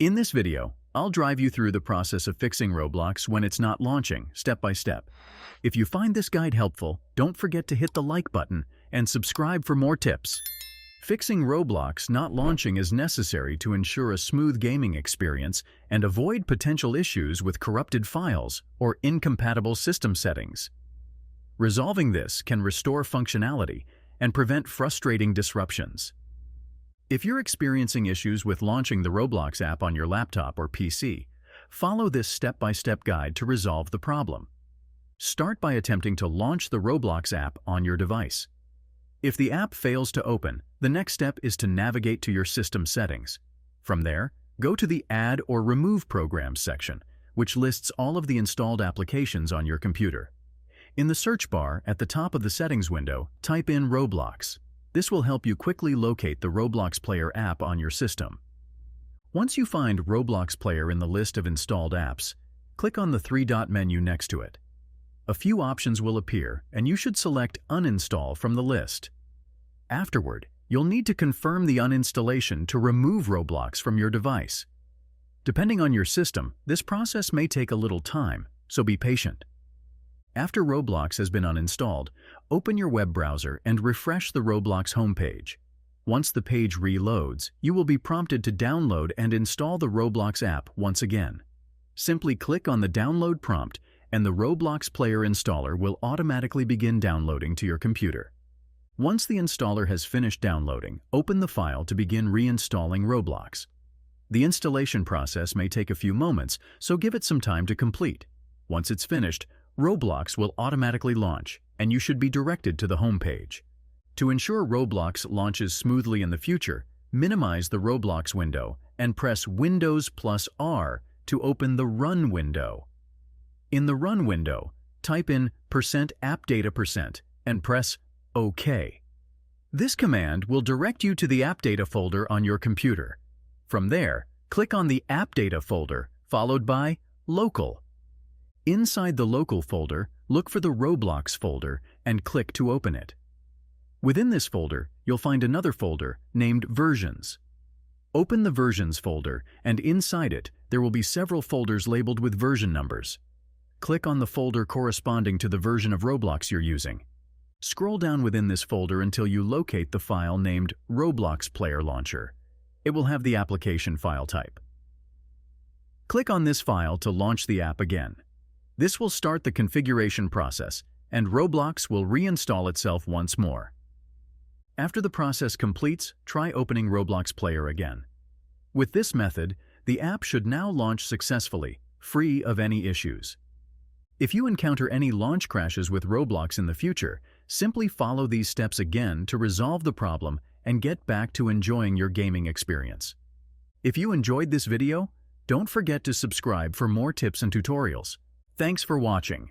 In this video, I'll drive you through the process of fixing Roblox when it's not launching, step by step. If you find this guide helpful, don't forget to hit the like button and subscribe for more tips. Fixing Roblox not launching is necessary to ensure a smooth gaming experience and avoid potential issues with corrupted files or incompatible system settings. Resolving this can restore functionality and prevent frustrating disruptions. If you're experiencing issues with launching the Roblox app on your laptop or PC, follow this step-by-step guide to resolve the problem. Start by attempting to launch the Roblox app on your device. If the app fails to open, the next step is to navigate to your system settings. From there, go to the Add or Remove Programs section, which lists all of the installed applications on your computer. In the search bar at the top of the settings window, type in Roblox. This will help you quickly locate the Roblox Player app on your system. Once you find Roblox Player in the list of installed apps, click on the three-dot menu next to it. A few options will appear, and you should select Uninstall from the list. Afterward, you'll need to confirm the uninstallation to remove Roblox from your device. Depending on your system, this process may take a little time, so be patient. After Roblox has been uninstalled, open your web browser and refresh the Roblox homepage. Once the page reloads, you will be prompted to download and install the Roblox app once again. Simply click on the download prompt and the Roblox Player installer will automatically begin downloading to your computer. Once the installer has finished downloading, open the file to begin reinstalling Roblox. The installation process may take a few moments, so give it some time to complete. Once it's finished, Roblox will automatically launch, and you should be directed to the home page. To ensure Roblox launches smoothly in the future, minimize the Roblox window and press Windows plus R to open the Run window. In the Run window, type in %appdata% and press OK. This command will direct you to the app data folder on your computer. From there, click on the App Data folder, followed by Local. Inside the Local folder, look for the Roblox folder and click to open it. Within this folder, you'll find another folder named Versions. Open the Versions folder, and inside it, there will be several folders labeled with version numbers. Click on the folder corresponding to the version of Roblox you're using. Scroll down within this folder until you locate the file named Roblox Player Launcher. It will have the application file type. Click on this file to launch the app again. This will start the configuration process, and Roblox will reinstall itself once more. After the process completes, try opening Roblox Player again. With this method, the app should now launch successfully, free of any issues. If you encounter any launch crashes with Roblox in the future, simply follow these steps again to resolve the problem and get back to enjoying your gaming experience. If you enjoyed this video, don't forget to subscribe for more tips and tutorials. Thanks for watching.